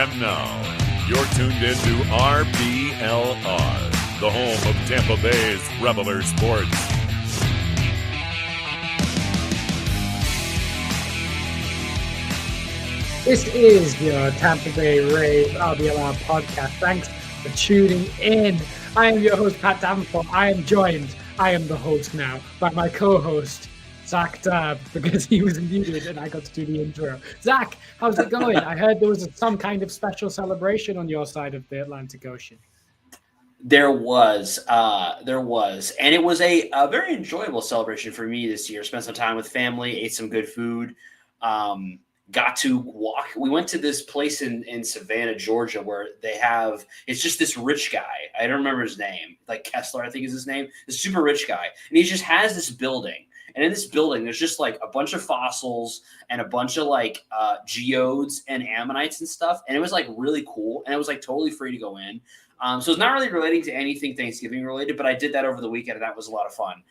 And now, you're tuned into RBLR, the home of Tampa Bay's RBLR Sports. This is your Tampa Bay Rays RBLR podcast. Thanks for tuning in. I am your host, Pat Davenport. I am the host now, by my co-host, Zach Dabb, because he was muted and I got to do the intro. Zach, how's it going? I heard there was some kind of special celebration on your side of the Atlantic Ocean. There was, and it was a very enjoyable celebration for me this year. Spent some time with family, ate some good food, got to walk. We went to this place in Savannah, Georgia, where it's just this rich guy. I don't remember his name, like Kessler, I think is his name. This super rich guy. And he just has this building. And in this building, there's just like a bunch of fossils and a bunch of like geodes and ammonites and stuff. And it was like really cool. And it was like totally free to go in. So it's not really relating to anything Thanksgiving related, but I did that over the weekend and that was a lot of fun.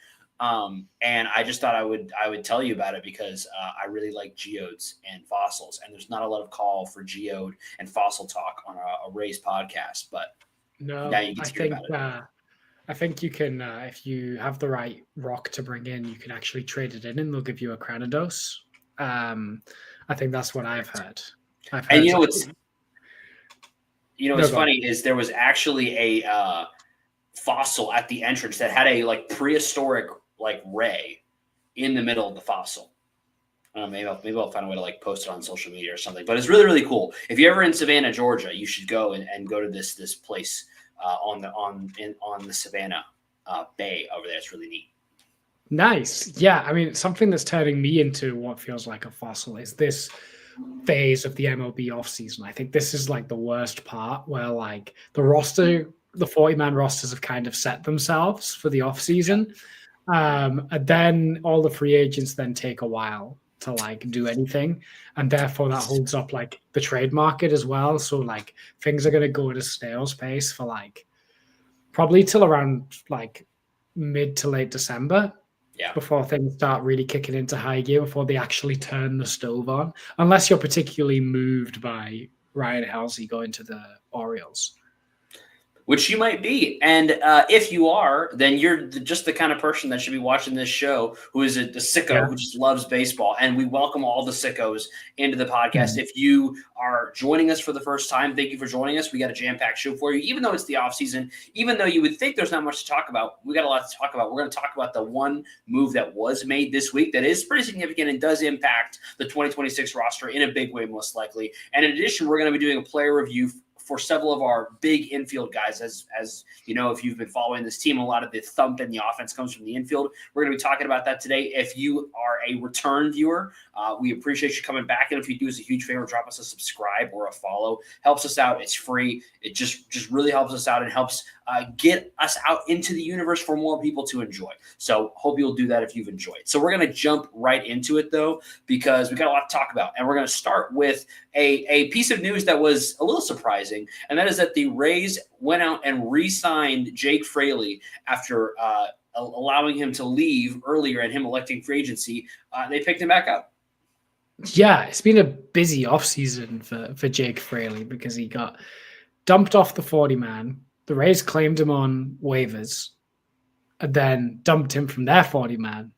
And I just thought I would tell you about it because I really like geodes and fossils, and there's not a lot of call for geode and fossil talk on a Rays podcast, but no, now you get to hear about it. I think you can, if you have the right rock to bring in, you can actually trade it in and they'll give you a Cranidos. I think that's what I've heard. And you know what's funny is there was actually a fossil at the entrance that had a like prehistoric like ray in the middle of the fossil. Maybe I'll find a way to like post it on social media or something. But it's really, really cool. If you're ever in Savannah, Georgia, you should go and go to this place on the Savannah Bay over there. It's really neat. Nice. Yeah, I mean, something that's turning me into what feels like a fossil is this phase of the MLB offseason. I think this is like the worst part where like the 40-man rosters have kind of set themselves for the offseason. And then all the free agents then take a while to like do anything. And therefore that holds up like the trade market as well. So like things are going to go at a snail's pace for like probably till around like mid to late December. Yeah. Before things start really kicking into high gear, before they actually turn the stove on, unless you're particularly moved by Ryan Halsey going to the Orioles. Which you might be. And if you are, then you're just the kind of person that should be watching this show who is a sicko who just loves baseball. And we welcome all the sickos into the podcast. If you are joining us for the first time, thank you for joining us. We got a jam-packed show for you. Even though it's the offseason, even though you would think there's not much to talk about, we got a lot to talk about. We're going to talk about the one move that was made this week that is pretty significant and does impact the 2026 roster in a big way, most likely. And in addition, we're going to be doing a player review for several of our big infield guys. As you know, if you've been following this team, a lot of the thump in the offense comes from the infield. We're going to be talking about that today. If you are a return viewer, we appreciate you coming back. And if you do us a huge favor, drop us a subscribe or a follow. Helps us out. It's free. It just really helps us out and helps get us out into the universe for more people to enjoy. So hope you'll do that if you've enjoyed. So we're going to jump right into it, though, because we got a lot to talk about. And we're going to start with a piece of news that was a little surprising, and that is that the Rays went out and re-signed Jake Fraley after allowing him to leave earlier and him electing free agency. They picked him back up. Yeah, it's been a busy offseason for Jake Fraley because he got dumped off the 40-man. The Rays claimed him on waivers and then dumped him from their 40-man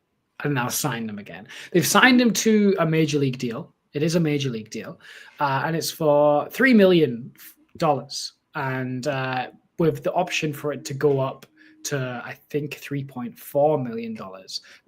and now signed him again. They've signed him to a major league deal. It is a major league deal. And it's for $3 million. And with the option for it to go up to, I think, $3.4 million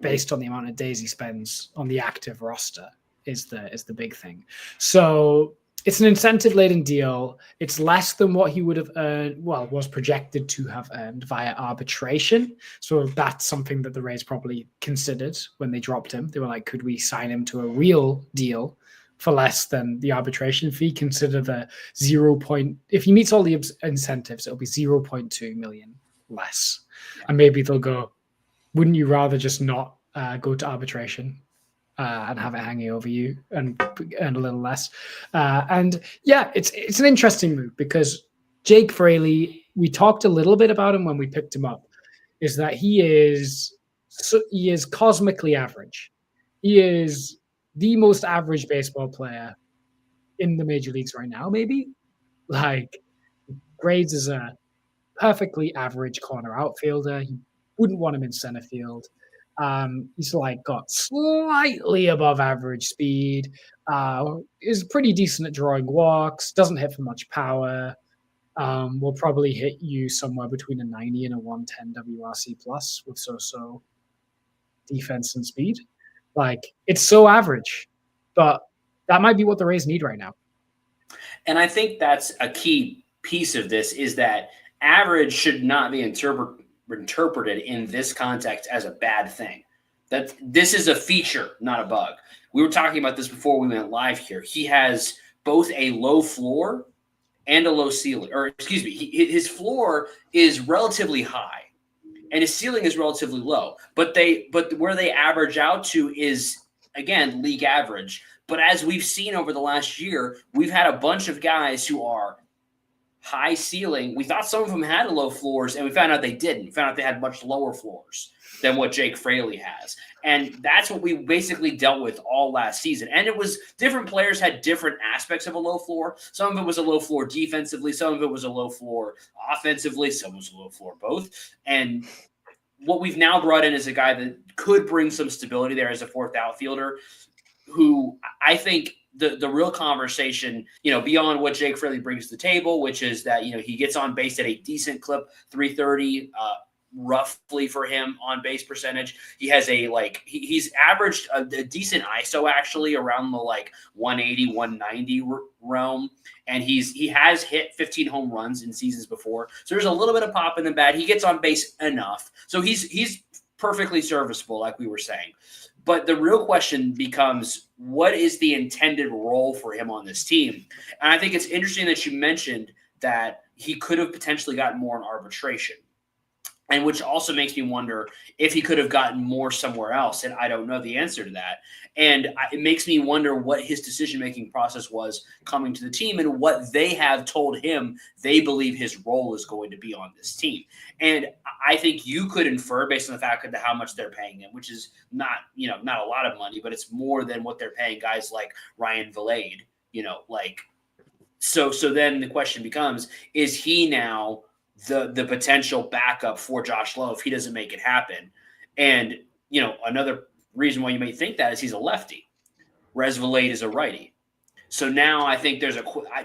based on the amount of days he spends on the active roster is the big thing. So it's an incentive-laden deal. It's less than what he would have earned, was projected to have earned via arbitration. So that's something that the Rays probably considered when they dropped him. They were like, could we sign him to a real deal for less than the arbitration fee? Consider the if he meets all the incentives, it'll be 0.2 million less. And maybe they'll go, wouldn't you rather just not go to arbitration? And have it hanging over you and earn a little less. And yeah, it's an interesting move because Jake Fraley, we talked a little bit about him when we picked him up, is that he is cosmically average. He is the most average baseball player in the major leagues right now, maybe. Like, grades as a perfectly average corner outfielder. You wouldn't want him in center field. He's like got slightly above average speed. Is pretty decent at drawing walks. Doesn't hit for much power. Will probably hit you somewhere between a 90 and a 110 WRC plus with so defense and speed. Like, it's so average, but that might be what the Rays need right now. And I think that's a key piece of this is that average should not be interpreted in this context as a bad thing. That this is a feature, not a bug. We were talking about this before we went live here. He has both a low floor and a low ceiling, or excuse me, his floor is relatively high and his ceiling is relatively low, but where they average out to is, again, league average. But as we've seen over the last year, we've had a bunch of guys who are high ceiling. We thought some of them had low floors, and we found out they didn't. We found out they had much lower floors than what Jake Fraley has. And that's what we basically dealt with all last season. And it was different players had different aspects of a low floor. Some of it was a low floor defensively. Some of it was a low floor offensively. Some was a low floor both. And what we've now brought in is a guy that could bring some stability there as a fourth outfielder, who I think the real conversation, beyond what Jake Fraley brings to the table, which is that, he gets on base at a decent clip, 330, roughly for him on base percentage. He has he's averaged a decent ISO actually around the 180, 190 realm. And he has hit 15 home runs in seasons before. So there's a little bit of pop in the bat. He gets on base enough. So he's perfectly serviceable, like we were saying. But the real question becomes, what is the intended role for him on this team? And I think it's interesting that you mentioned that he could have potentially gotten more in arbitration. And which also makes me wonder if he could have gotten more somewhere else. And I don't know the answer to that. And it makes me wonder what his decision-making process was coming to the team and what they have told him they believe his role is going to be on this team. And I think you could infer based on the fact of how much they're paying him, which is not a lot of money, but it's more than what they're paying guys like Ryan Vilade, So then the question becomes, is he now the potential backup for Josh Lowe if he doesn't make it happen? And, another reason why you may think that is he's a lefty. Rez Vilade is a righty. So now I think there's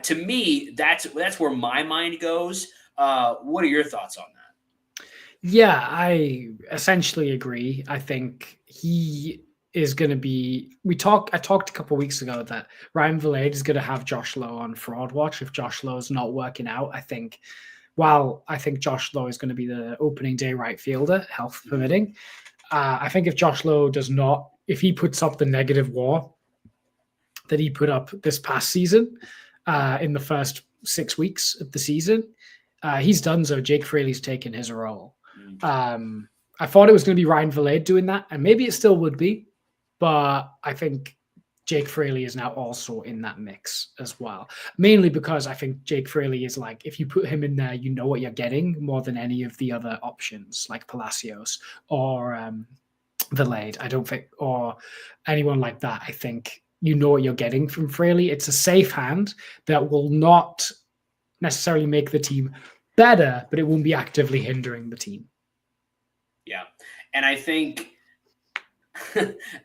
to me, that's where my mind goes. What are your thoughts on that? Yeah, I essentially agree. I think he is going to be, I talked a couple of weeks ago that Ryan Vilade is going to have Josh Lowe on fraud watch if Josh Lowe is not working out. I think Josh Lowe is going to be the opening day right fielder, health permitting. I think if Josh Lowe if he puts up the negative WAR that he put up this past season in the first 6 weeks of the season, he's done so. Jake Fraley's taken his role. I thought it was going to be Ryan Vilade doing that, and maybe it still would be, but I think Jake Fraley is now also in that mix as well. Mainly because I think Jake Fraley is if you put him in there, you know what you're getting more than any of the other options like Palacios or Vilade. I don't think, or anyone like that. I think you know what you're getting from Fraley. It's a safe hand that will not necessarily make the team better, but it won't be actively hindering the team. Yeah. And I think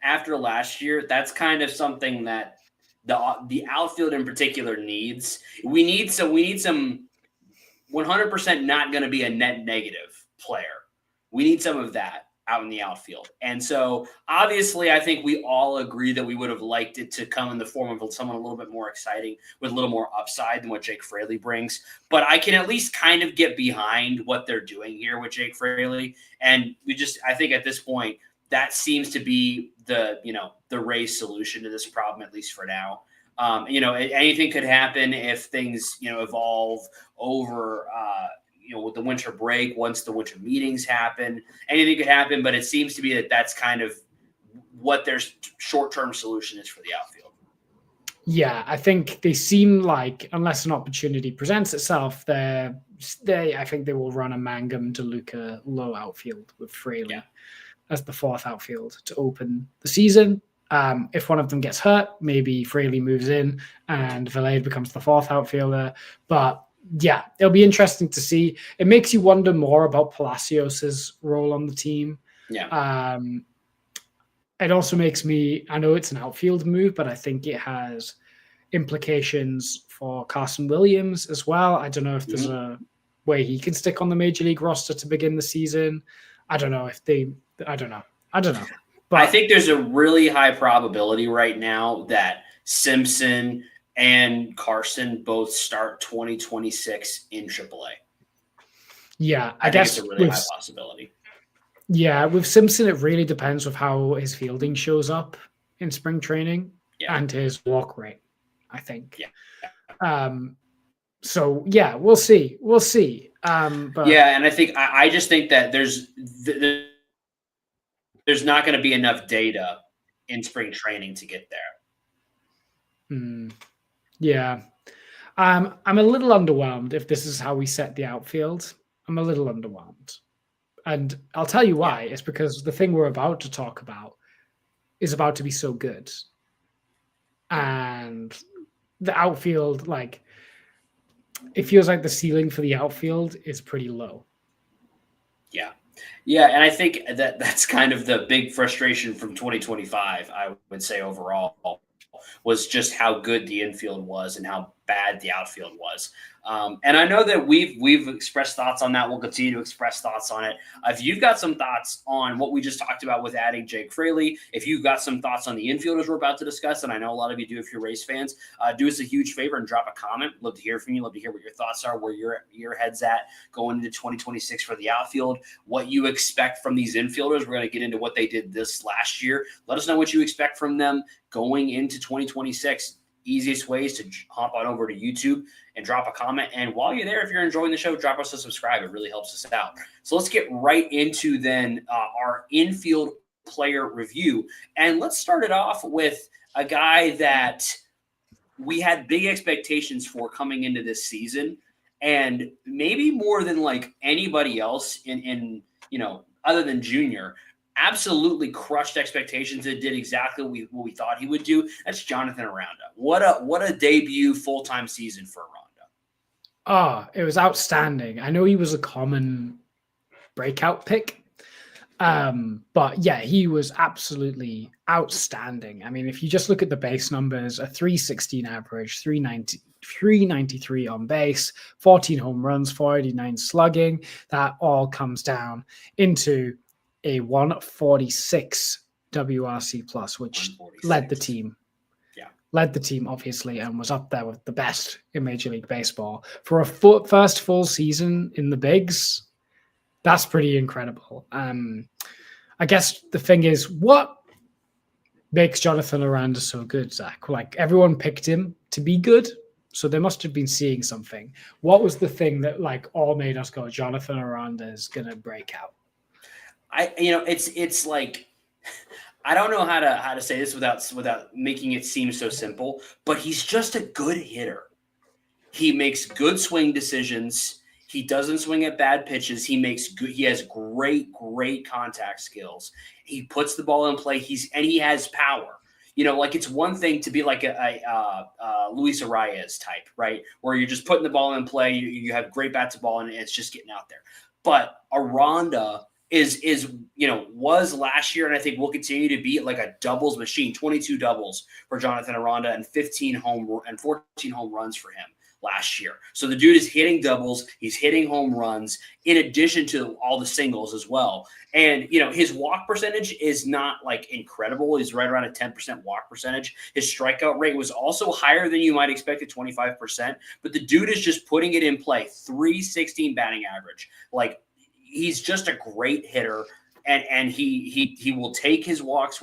after last year, that's kind of something that the outfield in particular needs. We need some 100% not going to be a net negative player. We need some of that out in the outfield. And so obviously I think we all agree that we would have liked it to come in the form of someone a little bit more exciting with a little more upside than what Jake Fraley brings. But I can at least kind of get behind what they're doing here with Jake Fraley. And I think at this point, that seems to be the Rays solution to this problem, at least for now. Anything could happen if things, evolve over, with the winter break, once the winter meetings happen. Anything could happen, but it seems to be that's kind of what their short-term solution is for the outfield. Yeah, I think they seem like, unless an opportunity presents itself, I think they will run a Mangum, DeLuca, Lowe outfield with Fraley as the fourth outfield to open the season. If one of them gets hurt, maybe Fraley moves in and BLowe becomes the fourth outfielder. But yeah, it'll be interesting to see. It makes you wonder more about Palacios's role on the team. Yeah. It also makes me, I know it's an outfield move, but I think it has implications for Carson Williams as well. I don't know if there's a way he can stick on the major league roster to begin the season. I don't know. But I think there's a really high probability right now that Simpson and Carson both start 2026 in AAA. Yeah, I guess it's a really high possibility. Yeah, with Simpson, it really depends with how his fielding shows up in spring training and his walk rate, I think. Yeah. So yeah, we'll see. But yeah, and I think I just think that there's not going to be enough data in spring training to get there. Yeah. I'm a little underwhelmed if this is how we set the outfield. I'm a little underwhelmed. And I'll tell you why. It's because the thing we're about to talk about is about to be so good. And the outfield, like, it feels like the ceiling for the outfield is pretty low. Yeah. Yeah, and I think that's kind of the big frustration from 2025, I would say overall, was just how good the infield was and how bad the outfield was. And I know that we've expressed thoughts on that. We'll continue to express thoughts on it. If you've got some thoughts on what we just talked about with adding Jake Fraley, if you've got some thoughts on the infielders we're about to discuss, and I know a lot of you do if you're Rays fans, do us a huge favor and drop a comment. Love to hear from you. Love to hear what your thoughts are, where your head's at going into 2026 for the outfield, what you expect from these infielders. We're going to get into what they did this last year. Let us know what you expect from them going into 2026. Easiest ways to hop on over to YouTube and drop a comment. And while you're there, if you're enjoying the show, drop us a subscribe. It really helps us out. So let's get right into then our infield player review. And let's start it off with a guy that we had big expectations for coming into this season. And maybe more than like anybody else in other than Junior, absolutely crushed expectations and did exactly what we thought he would do. That's Jonathan Aranda. What a debut full-time season for Aranda. It was outstanding. I know he was a common breakout pick. But yeah, he was absolutely outstanding. I mean, if you just look at the base numbers, a 316 average, 393 on base, 14 home runs, 489 slugging, that all comes down into a 146 WRC plus, which led the team. Yeah. Led the team, obviously, and was up there with the best in Major League Baseball. For a first full season in the bigs, that's pretty incredible. I guess the thing is, what makes Jonathan Aranda so good, Zach? Like, everyone picked him to be good, so they must have been seeing something. What was the thing that, like, all made us go, Jonathan Aranda is going to break out? It's like, I don't know how to say this without making it seem so simple, but he's just a good hitter. He makes good swing decisions. He doesn't swing at bad pitches. He has great contact skills. He puts the ball in play. He has power. Like, it's one thing to be like a Luis Arias type, right? Where you're just putting the ball in play. You have great bats of ball and it's just getting out there. But Aranda was last year, and I think will continue to be like a doubles machine. 22 doubles for Jonathan Aranda and 14 home runs for him last year. So the dude is hitting doubles, he's hitting home runs in addition to all the singles as well. And his walk percentage is not like incredible. He's right around a 10% walk percentage. His strikeout rate was also higher than you might expect at 25%, but the dude is just putting it in play. 316 batting average. Like, he's just a great hitter, and he will take his walks,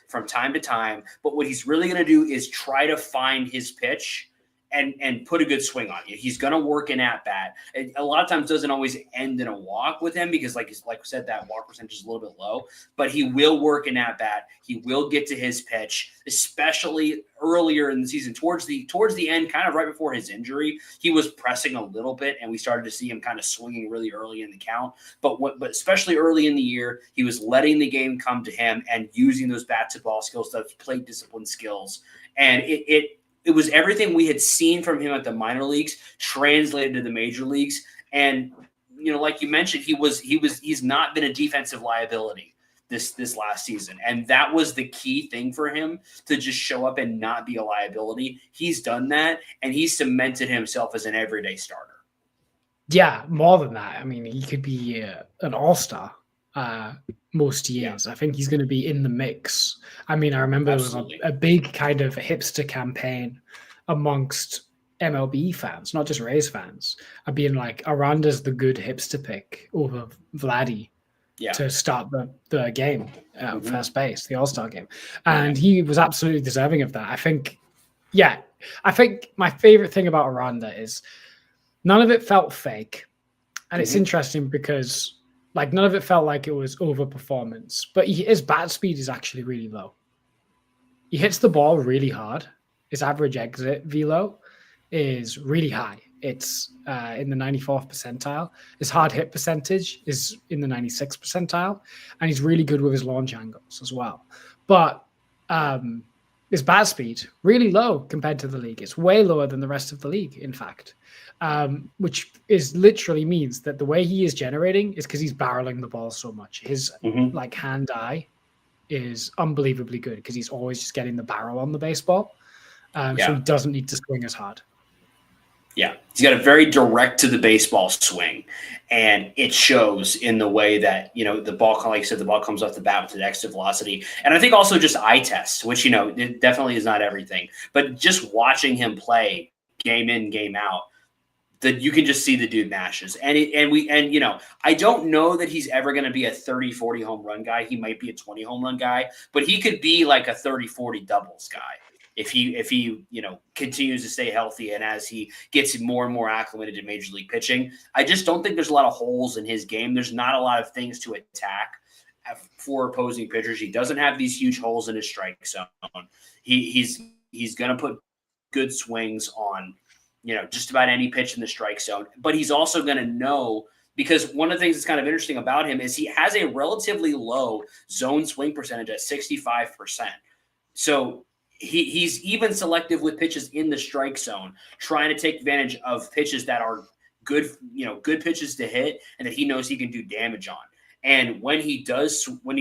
from time to time. But what he's really going to do is try to find his pitch and put a good swing on you. He's going to work an at bat. A lot of times doesn't always end in a walk with him because like we said, that walk percentage is a little bit low, but he will work an at bat. He will get to his pitch, especially earlier in the season towards the end, kind of right before his injury. He was pressing a little bit and we started to see him kind of swinging really early in the count. But especially early in the year, he was letting the game come to him and using those bat to ball skills, those plate discipline skills. And it was everything we had seen from him at the minor leagues translated to the major leagues. And, like you mentioned, he's not been a defensive liability this last season. And that was the key thing for him, to just show up and not be a liability. He's done that, and he's cemented himself as an everyday starter. Yeah, more than that. I mean, he could be an all-star most years. I think he's going to be in the mix. I mean, I remember Absolutely. there was a big kind of hipster campaign amongst MLB fans, not just Rays fans, of being like, Aranda's the good hipster pick over Vladdy to start the game at first base, the All-Star game. And he was absolutely deserving of that. I think my favorite thing about Aranda is none of it felt fake. And it's interesting because none of it felt like it was overperformance, but his bat speed is actually really low. He hits the ball really hard. His average exit velo is really high. It's in the 94th percentile. His hard hit percentage is in the 96th percentile, and he's really good with his launch angles as well. But his bat speed, really low compared to the league. It's way lower than the rest of the league, in fact. Which is literally means that the way he is generating is because he's barreling the ball so much. His hand-eye is unbelievably good because he's always just getting the barrel on the baseball. So he doesn't need to swing as hard. Yeah, he's got a very direct to the baseball swing, and it shows in the way that, the ball, like you said, the ball comes off the bat with the exit velocity. And I think also just eye test, which, it definitely is not everything, but just watching him play game in, game out, that you can just see the dude mashes. And I don't know that he's ever going to be a 30, 40 home run guy. He might be a 20 home run guy, but he could be like a 30, 40 doubles guy if he continues to stay healthy and as he gets more and more acclimated to major league pitching. I just don't think there's a lot of holes in his game. There's not a lot of things to attack for opposing pitchers. He doesn't have these huge holes in his strike zone. He's going to put good swings on just about any pitch in the strike zone. But he's also going to know, because one of the things that's kind of interesting about him is he has a relatively low zone swing percentage at 65%. So he's even selective with pitches in the strike zone, trying to take advantage of pitches that are good, good pitches to hit and that he knows he can do damage on. And when he does swing,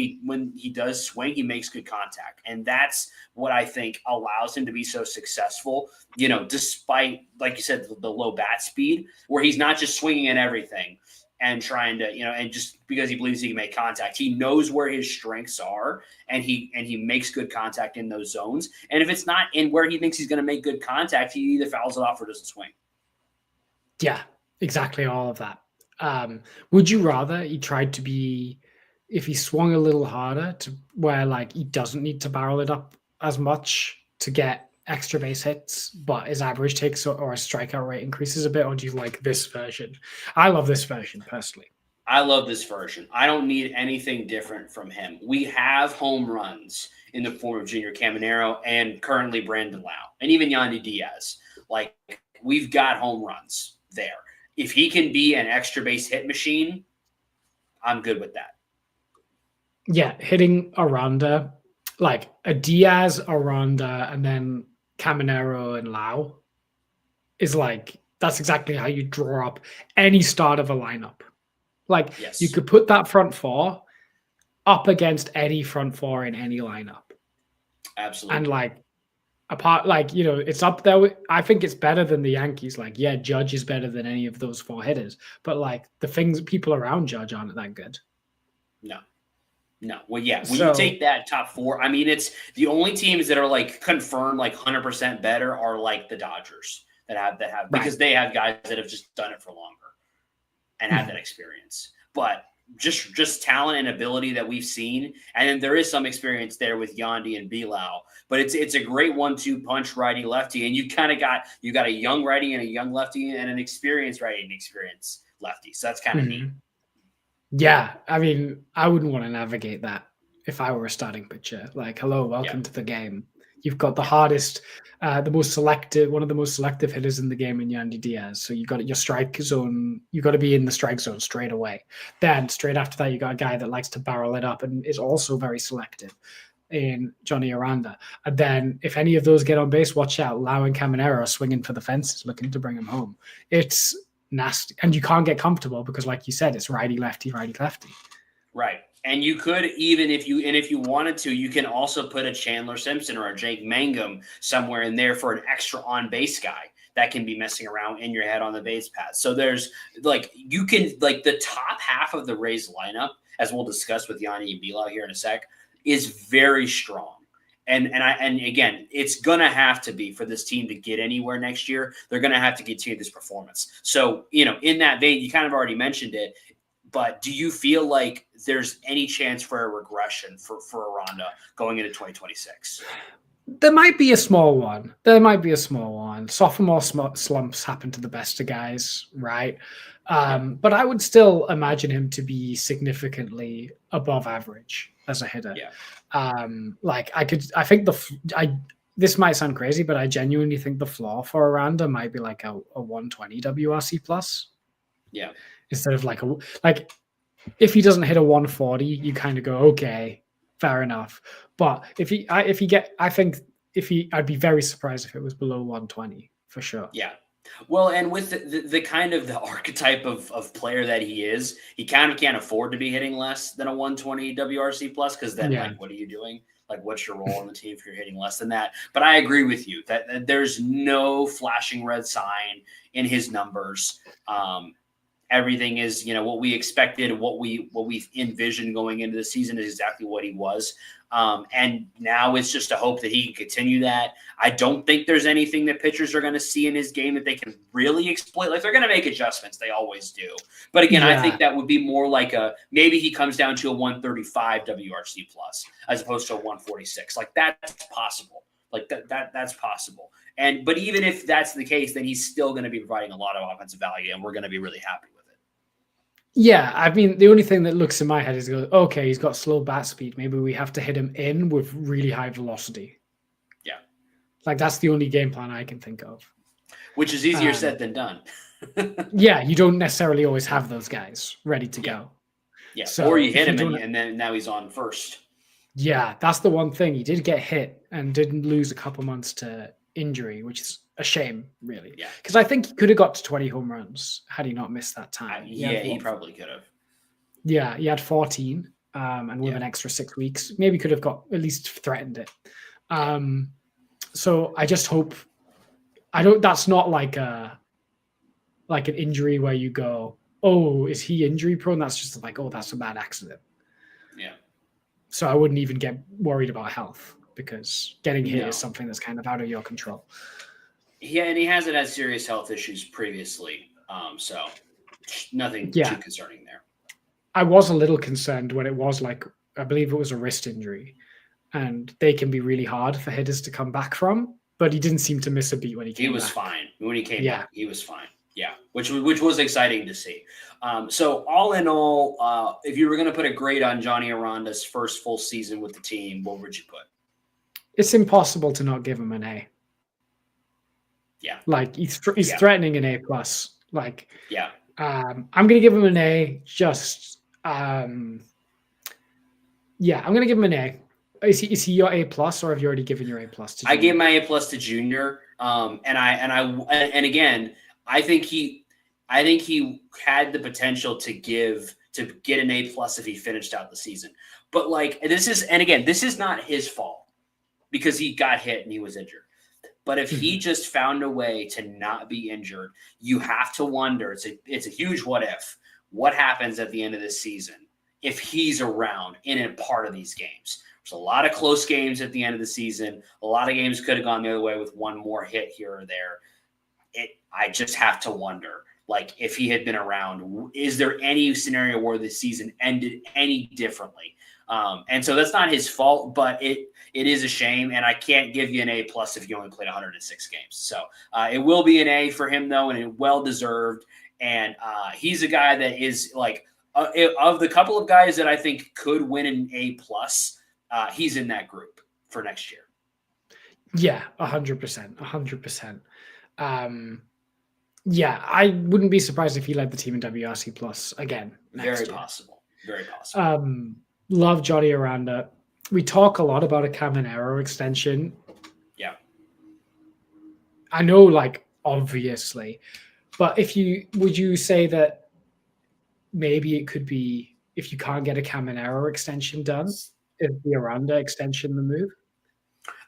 he makes good contact. And that's what I think allows him to be so successful, despite, like you said, the low bat speed, where he's not just swinging at everything and trying to, and just because he believes he can make contact. He knows where his strengths are, and he makes good contact in those zones. And if it's not in where he thinks he's going to make good contact, he either fouls it off or doesn't swing. Yeah, exactly all of that. Would you rather he tried to be, if he swung a little harder to where he doesn't need to barrel it up as much to get extra base hits, but his average takes or a strikeout rate increases a bit, or do you like this version? I love this version personally. I love this version. I don't need anything different from him. We have home runs in the form of Junior Caminero and currently Brandon Lowe and even Yandy Diaz. We've got home runs there. If he can be an extra base hit machine, I'm good with that. Yeah, hitting Aranda, a Diaz, Aranda, and then Caminero and Lowe is that's exactly how you draw up any start of a lineup. Yes. You could put that front four up against any front four in any lineup. Absolutely. And apart, it's up there. I think it's better than the Yankees. Judge is better than any of those four hitters, but the things people around Judge aren't that good. No. Well, yeah. When you take that top four, I mean, it's the only teams that are confirmed 100% better are the Dodgers that have because they have guys that have just done it for longer and have that experience. But just talent and ability that we've seen. And then there is some experience there with Yandy and BLowe, but it's a great 1-2 punch righty lefty. And you got a young righty and a young lefty and an experienced righty and experienced lefty. So that's kind of neat. Yeah. I mean, I wouldn't want to navigate that if I were a starting pitcher. Like, hello, welcome to the game. You've got the hardest, one of the most selective hitters in the game in Yandy Diaz. So you got your strike zone. You got to be in the strike zone straight away. Then straight after that, you got a guy that likes to barrel it up and is also very selective in Johnny Aranda. And then if any of those get on base, watch out. Lau and Caminero are swinging for the fences, looking to bring him home. It's nasty, and you can't get comfortable because, like you said, it's righty lefty, righty lefty. Right. And you could, even if you wanted to, you can also put a Chandler Simpson or a Jake Mangum somewhere in there for an extra on-base guy that can be messing around in your head on the base path. So there's the top half of the Rays lineup, as we'll discuss with Yandy and BLowe here in a sec, is very strong. And again, it's gonna have to be for this team to get anywhere next year. They're gonna have to continue this performance. So in that vein, you kind of already mentioned it. But do you feel like there's any chance for a regression for Aranda going into 2026? There might be a small one. Sophomore slumps happen to the best of guys, right? But I would still imagine him to be significantly above average as a hitter. Yeah. This might sound crazy, but I genuinely think the floor for Aranda might be like a 120 WRC plus. Yeah. Instead of if he doesn't hit a 140, you kind of go, okay, fair enough. But I'd be very surprised if it was below 120 for sure. Yeah. Well, and with the kind of the archetype of player that he is, he kind of can't afford to be hitting less than a 120 WRC plus, because then what are you doing? Like, what's your role on the team if you're hitting less than that? But I agree with you that there's no flashing red sign in his numbers. Everything is, what we expected, what we envisioned going into the season is exactly what he was. And now it's just a hope that he can continue that. I don't think there's anything that pitchers are going to see in his game that they can really exploit. Like, they're going to make adjustments. They always do. But again, I think that would be more like maybe he comes down to a 135 WRC plus as opposed to a 146. Like, that's possible. Like that's possible. But even if that's the case, then he's still going to be providing a lot of offensive value, and we're going to be really happy with it. Yeah, I mean, the only thing that looks in my head is, okay, he's got slow bat speed. Maybe we have to hit him in with really high velocity. Yeah. Like, that's the only game plan I can think of. Which is easier said than done. Yeah, you don't necessarily always have those guys ready to go. Yeah, so or you hit him and then now he's on first. Yeah, that's the one thing. He did get hit and didn't lose a couple months to injury, which is a shame, really. Yeah, because I think he could have got to 20 home runs had he not missed that time. He probably could have. Yeah, he had 14, and with an extra 6 weeks, maybe could have got at least threatened it. So I just hope that's not like an injury where you go, oh, is he injury prone? That's just like, oh, that's a bad accident. Yeah. So I wouldn't even get worried about health, because getting hit is something that's kind of out of your control. Yeah, and he hasn't had serious health issues previously, so nothing too concerning there. I was a little concerned when it was I believe it was a wrist injury, and they can be really hard for hitters to come back from, but he didn't seem to miss a beat when he came back. He was fine. When he came back, he was fine. Yeah, which was exciting to see. So all in all, if you were going to put a grade on Johnny Aranda's first full season with the team, what would you put? It's impossible to not give him an A. Yeah. Like, he's threatening an A+. Like, I'm going to give him an A. I'm going to give him an A. Is he your A+, or have you already given your A+ to Junior? I gave my A+ to Junior. And again, I think he had the potential to get an A+ if he finished out the season. But this is not his fault, because he got hit and he was injured. But if he just found a way to not be injured, you have to wonder, it's a huge what if. What happens at the end of this season if he's around in a part of these games? There's a lot of close games at the end of the season. A lot of games could have gone the other way with one more hit here or there. I just have to wonder. Like if he had been around, is there any scenario where the season ended any differently? And so that's not his fault, but it is a shame. And I can't give you an A+ if you only played 106 games. So it will be an A for him though, and it well deserved. And he's a guy that is like of the couple of guys that I think could win an A+, he's in that group for next year. Yeah, 100%, 100%. Yeah, I wouldn't be surprised if he led the team in WRC Plus again next year. Very possible. Love Johnny Aranda. We talk a lot about a Caminero extension. Yeah. I know, like, obviously, but would you say that maybe it could be, if you can't get a Caminero extension done, is the Aranda extension the move?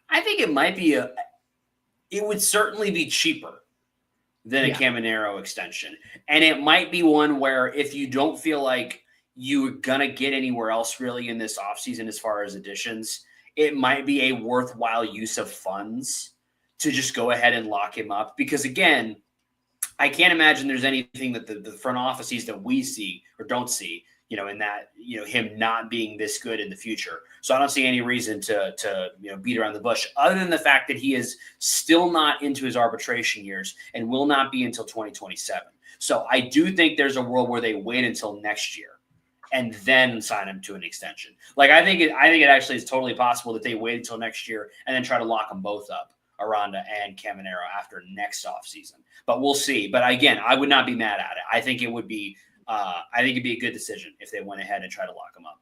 I think it might be it would certainly be cheaper than a Caminero extension. And it might be one where if you don't feel like you're going to get anywhere else really in this offseason as far as additions, it might be a worthwhile use of funds to just go ahead and lock him up. Because again, I can't imagine there's anything that the front office sees that we see or don't see, in that, him not being this good in the future. So I don't see any reason to beat around the bush, other than the fact that he is still not into his arbitration years and will not be until 2027. So I do think there's a world where they wait until next year and then sign him to an extension. Like I think it actually is totally possible that they wait until next year and then try to lock them both up, Aranda and Caminero, after next offseason. But we'll see. But again, I would not be mad at it. I think it would be it'd be a good decision if they went ahead and tried to lock him up.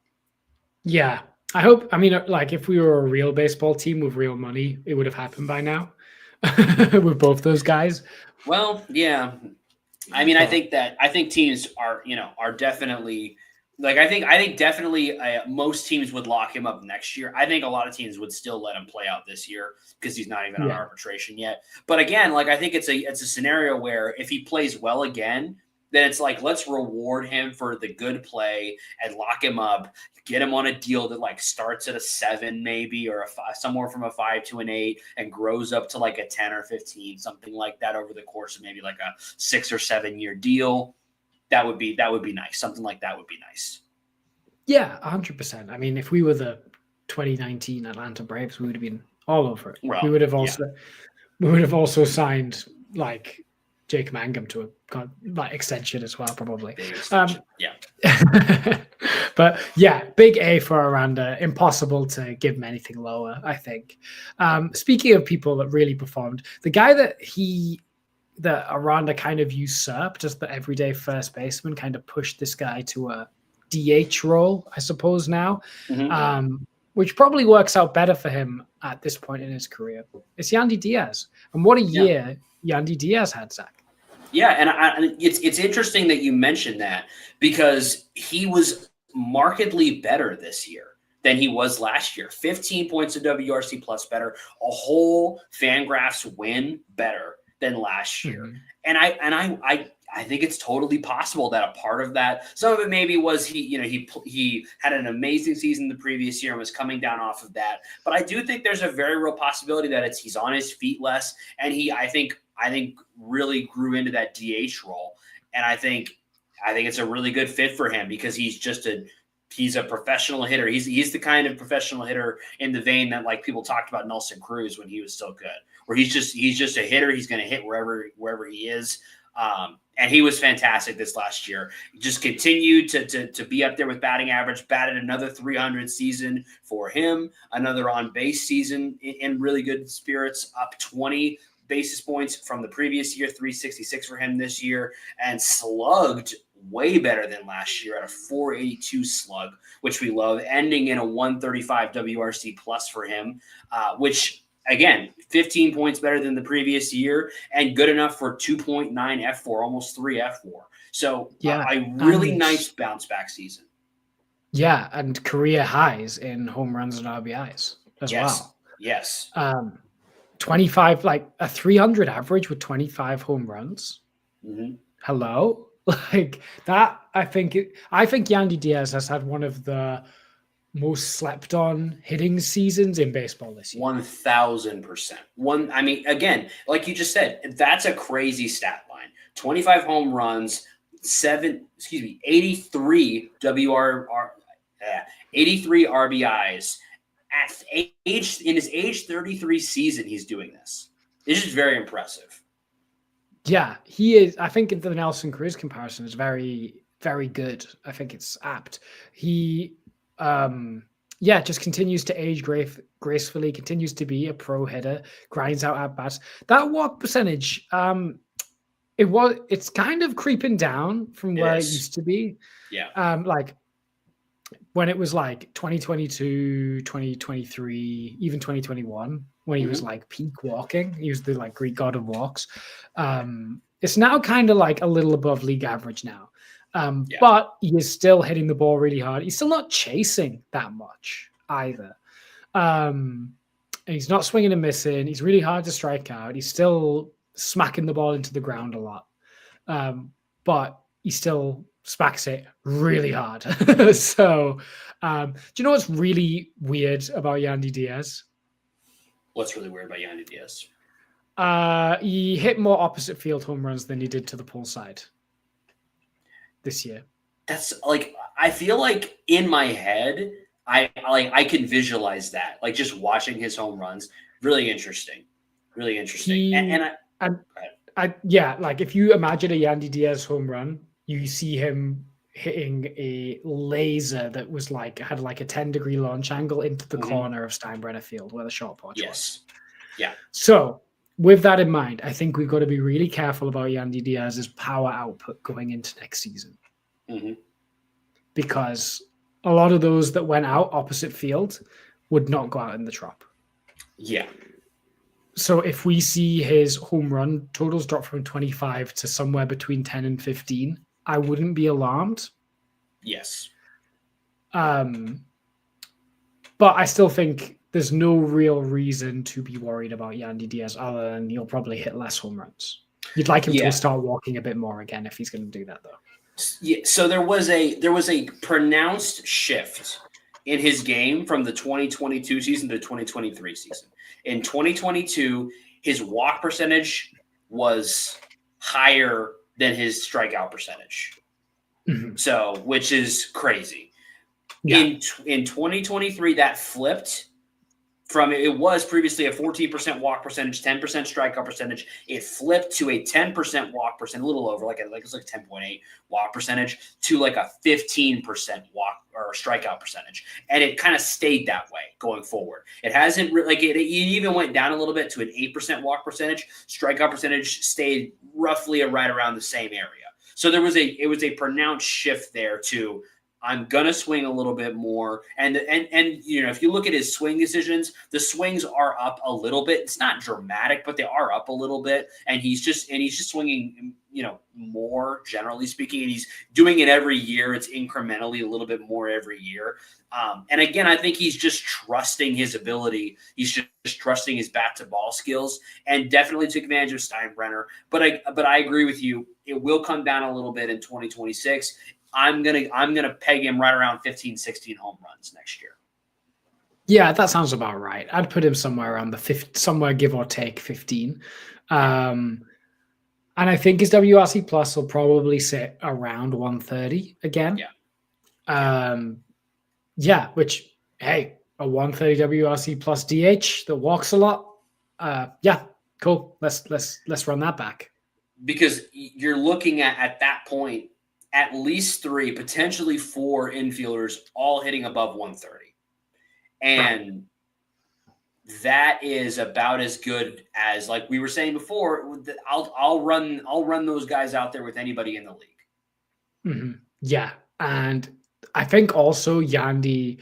Yeah. If we were a real baseball team with real money, it would have happened by now with both those guys. Well, yeah. I think teams are definitely like, I think definitely most teams would lock him up next year. I think a lot of teams would still let him play out this year because he's not even on arbitration yet. But again, like I think it's a scenario where if he plays well again, then it's like, let's reward him for the good play and lock him up, get him on a deal that like starts at a 7 maybe, or somewhere from a 5 to an 8 and grows up to like a 10 or 15, something like that over the course of maybe like a 6 or 7 year deal. That would be nice. Something like that would be nice. Yeah, 100%. I mean, if we were the 2019 Atlanta Braves, we would have been all over it. Well, we would have also signed like Jake Mangum to a extension as well, probably. But yeah, big A for Aranda. Impossible to give him anything lower, I think. Speaking of people that really performed, the guy that Aranda kind of usurped as the everyday first baseman, kind of pushed this guy to a DH role, I suppose now, which probably works out better for him at this point in his career. It's Yandy Diaz. And what a year Yandy Diaz had, Zach. Yeah, and it's interesting that you mentioned that, because he was markedly better this year than he was last year. 15 points of WRC plus better, a whole Fangraphs win better than last year. Mm-hmm. And I think it's totally possible that a part of that, some of it maybe was he had an amazing season the previous year and was coming down off of that. But I do think there's a very real possibility that he's on his feet less, and I think really grew into that DH role. And I think it's a really good fit for him, because he's a professional hitter. He's the kind of professional hitter in the vein that like people talked about Nelson Cruz when he was so good, where he's just a hitter. He's going to hit wherever he is. And he was fantastic this last year. Just continued to be up there with batting average, batted another 300 season for him, another on base season in really good spirits, up 20 basis points from the previous year, 366 for him this year, and slugged way better than last year at a 482 slug, which we love, ending in a 135 WRC plus for him, which again, 15 points better than the previous year and good enough for 2.9 F4, almost 3 F4. So a really nice bounce back season. Yeah, and career highs in home runs and RBIs as well. Yes. 25, like a 300 average with 25 home runs. Mm-hmm. Hello? Like that, I think Yandy Diaz has had one of the most slept on hitting seasons in baseball this year. 1,000%. Again, like you just said, that's a crazy stat line. 25 home runs, 83 83 RBIs in his age 33 season. He's doing this. This is very impressive. Yeah, he is. I think the Nelson Cruz comparison is very, very good. I think it's apt. He, just continues to age gracefully, continues to be a pro hitter, grinds out at bats. That walk percentage, it's kind of creeping down from where it used to be. Yeah. Like when it was like 2022, 2023, even 2021, when he was like peak walking, he was the like Greek god of walks. It's now kind of like a little above league average now. But he is still hitting the ball really hard. He's still not chasing that much either. And he's not swinging and missing. He's really hard to strike out. He's still smacking the ball into the ground a lot. But he still smacks it really hard. So, do you know what's really weird about Yandy Diaz? What's really weird about Yandy Diaz? He hit more opposite field home runs than he did to the pull side this year. That's like, I feel like in my head, I can visualize that. Like just watching his home runs, really interesting. Really interesting. Like if you imagine a Yandy Diaz home run, you see him hitting a laser that was had a 10-degree launch angle into the corner of Steinbrenner Field where the short porch was. Yeah. So with that in mind, I think we've got to be really careful about Yandy Diaz's power output going into next season. Because a lot of those that went out opposite field would not go out in the Trop. Yeah. So if we see his home run totals drop from 25 to somewhere between 10 and 15, I wouldn't be alarmed. Yes. But I still think there's no real reason to be worried about Yandy Diaz other than he'll probably hit less home runs. You'd like him to start walking a bit more again if he's going to do that, though. Yeah, so there was a pronounced shift in his game from the 2022 season to the 2023 season. In 2022, his walk percentage was higher than his strikeout percentage. So, which is crazy. Yeah. In 2023, that flipped from it was previously a 14% walk percentage, 10% strikeout percentage. It flipped to a 10% walk percent, a little over, it's like 10.8 walk percentage to like a 15% walk or strikeout percentage, and it kind of stayed that way going forward. It hasn't it even went down a little bit to an 8% walk percentage. Strikeout percentage stayed roughly right around the same area. So it was a pronounced shift there to I'm gonna swing a little bit more, and if you look at his swing decisions, the swings are up a little bit. It's not dramatic, but they are up a little bit, and he's just swinging, more generally speaking, and he's doing it every year. It's incrementally a little bit more every year, and again, I think he's just trusting his ability. He's just trusting his bat to ball skills, and definitely took advantage of Steinbrenner. But I agree with you. It will come down a little bit in 2026. I'm gonna peg him right around 15, 16 home runs next year. Yeah, that sounds about right. I'd put him somewhere around somewhere give or take 15. And I think his WRC plus will probably sit around 130 again. Yeah. Which, hey, a 130 WRC plus DH that walks a lot. Cool. Let's run that back. Because you're looking at that point, at least 3, potentially 4 infielders all hitting above 130. And that is about as good as, like we were saying before, I'll run those guys out there with anybody in the league. Yeah. And I think also Yandy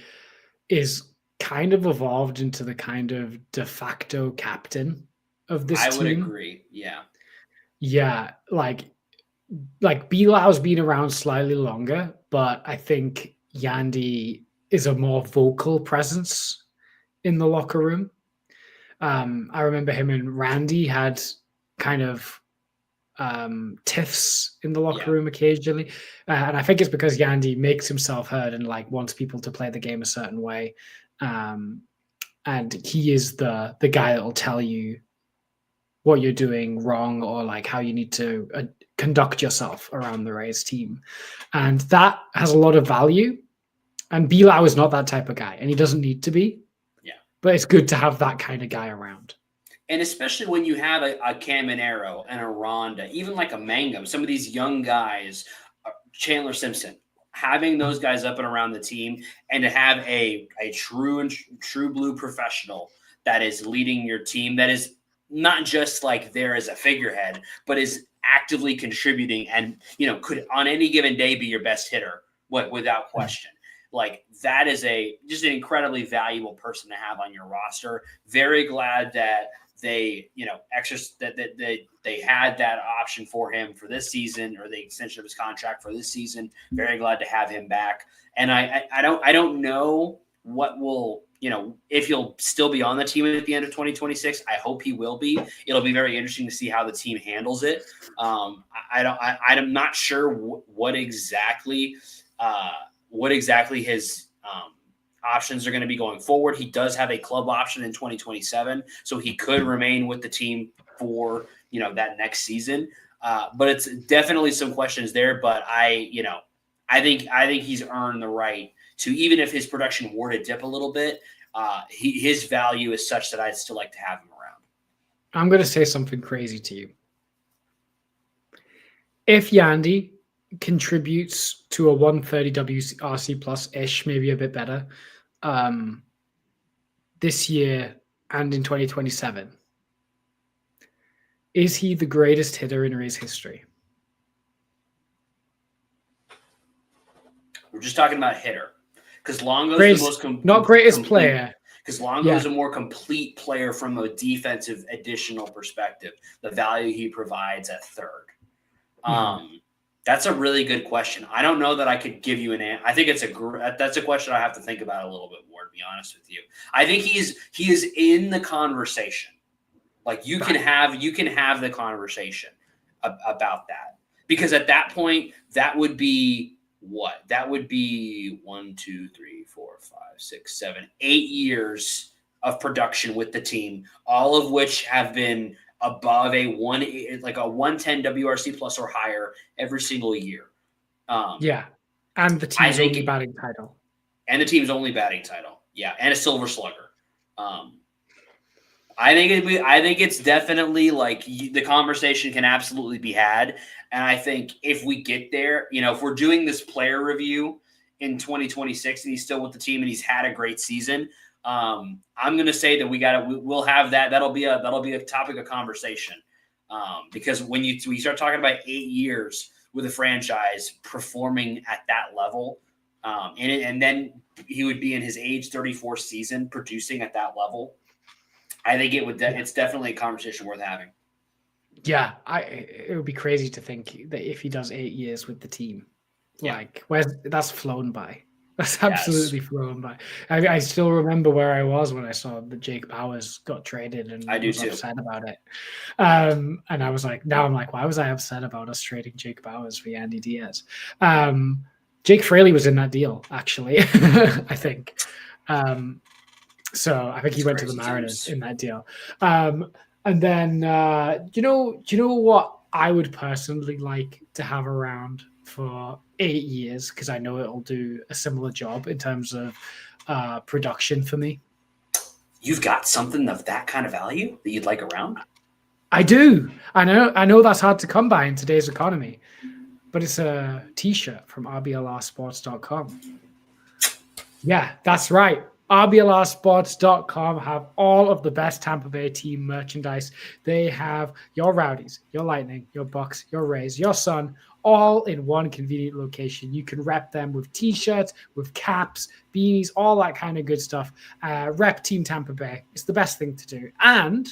is kind of evolved into the kind of de facto captain of this team. I would agree. Yeah. Yeah. Like BLowe's been around slightly longer, but I think Yandy is a more vocal presence in the locker room. I remember him and Randy had kind of tiffs in the locker room occasionally. And I think it's because Yandy makes himself heard and wants people to play the game a certain way. And he is the guy that will tell you what you're doing wrong or like how you need to conduct yourself around the Rays team. And that has a lot of value. And BLowe is not that type of guy, and he doesn't need to be. Yeah. But it's good to have that kind of guy around. And especially when you have a Caminero and a Ronda, even like a Mangum, some of these young guys, Chandler Simpson, having those guys up and around the team, and to have a true blue professional that is leading your team, that is not just like there as a figurehead, but is actively contributing and, could on any given day be your best hitter without question. Like that is just an incredibly valuable person to have on your roster. Very glad that they, they had that option for him for this season, or the extension of his contract for this season. Very glad to have him back. And I don't know what will, if he'll still be on the team at the end of 2026. I hope he will be. It'll be very interesting to see how the team handles it. I'm not sure what exactly his options are going to be going forward. He does have a club option in 2027, so he could remain with the team for, that next season. But it's definitely some questions there, but I think he's earned the right to, even if his production were to dip a little bit, his value is such that I'd still like to have him around. I'm going to say something crazy to you. If Yandy contributes to a 130 WRC plus-ish, maybe a bit better, this year and in 2027, is he the greatest hitter in Rays history? We're just talking about hitter, because Longo's the most not greatest complete player. Because Longo is a more complete player from a defensive additional perspective. The value he provides at third. That's a really good question. I don't know that I could give you an answer. I think that's a question I have to think about a little bit more, to be honest with you. I think he is in the conversation. Like you can have the conversation about that, because at that point that would be what? That would be 1, 2, 3, 4, 5, 6, 7, 8 years of production with the team, all of which have been above a 110 WRC plus or higher every single year. And the team's only batting title. And the team's only batting title. Yeah, and a Silver Slugger. I think it's definitely like the conversation can absolutely be had. And I think if we get there, if we're doing this player review in 2026 and he's still with the team and he's had a great season, I'm going to say that we'll have that. That'll be a topic of conversation. Because when you start talking about 8 years with a franchise performing at that level, and then he would be in his age 34 season producing at that level, I think it's definitely a conversation worth having. Yeah, it would be crazy to think that if he does 8 years with the team, that's flown by. That's absolutely flown by. I still remember where I was when I saw that Jake Bauers got traded, and I was upset about it. And I was like, why was I upset about us trading Jake Bauers for Yandy Diaz? Jake Fraley was in that deal, actually, I think. So I think he went to the Mariners in that deal. And then, do you know what I would personally like to have around for 8 years? Because I know it'll do a similar job in terms of production for me. You've got something of that kind of value that you'd like around? I do. I know that's hard to come by in today's economy, but it's a T-shirt from RBLRsports.com. Yeah, that's right. RBLRsports.com have all of the best Tampa Bay team merchandise. They have your Rowdies, your Lightning, your Bucks, your Rays, your Sun, all in one convenient location. You can rep them with T-shirts, with caps, beanies, all that kind of good stuff. Rep Team Tampa Bay. It's the best thing to do. And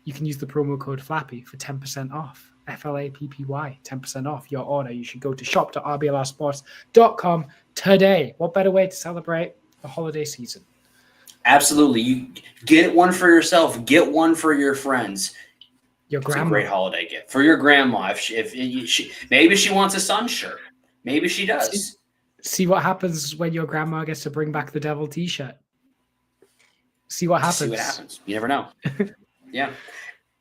you can use the promo code FLAPPY for 10% off. FLAPPY, 10% off your order. You should go to shop.rblrsports.com today. What better way to celebrate the holiday season? Absolutely. You get one for yourself. Get one for your friends. Your grandma. It's a great holiday gift for your grandma. If maybe she wants a Sun shirt. Maybe she does. See what happens when your grandma gets to bring back the Devil T-shirt. See what happens. You never know. Yeah.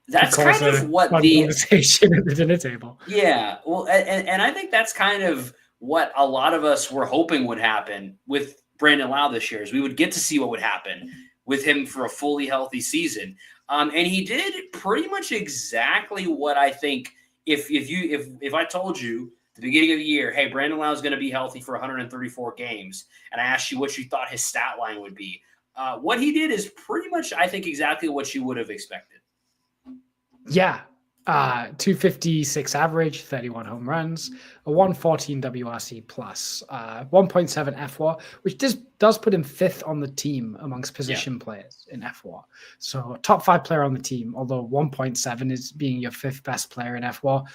That's kind of what the conversation at the dinner table. Yeah, well, and I think that's kind of what a lot of us were hoping would happen with Brandon Lowe this year, is we would get to see what would happen with him for a fully healthy season. And he did pretty much exactly what I think. If I told you at the beginning of the year, hey, Brandon Lowe is going to be healthy for 134 games, and I asked you what you thought his stat line would be, what he did is pretty much, I think, exactly what you would have expected. Yeah. 256 average, 31 home runs, a 114 WRC plus, 1.7 FWAR, which does put him 5th on the team amongst position players in FWAR. So top 5 player on the team, although 1.7 is being your 5th best player in FWAR.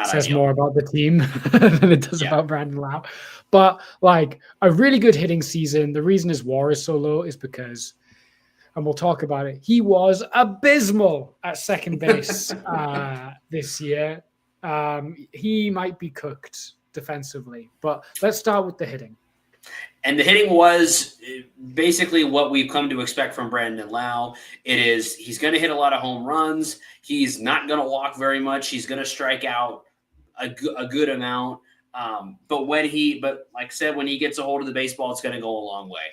Says ideal. More about the team than it does about Brandon Lowe. But like a really good hitting season. The reason his WAR is so low is because, and we'll talk about it, he was abysmal at second base this year. He might be cooked defensively, but let's start with the hitting. And the hitting was basically what we've come to expect from Brandon Lowe. He's going to hit a lot of home runs. He's not going to walk very much. He's going to strike out a good amount. But like I said, when he gets a hold of the baseball, it's going to go a long way.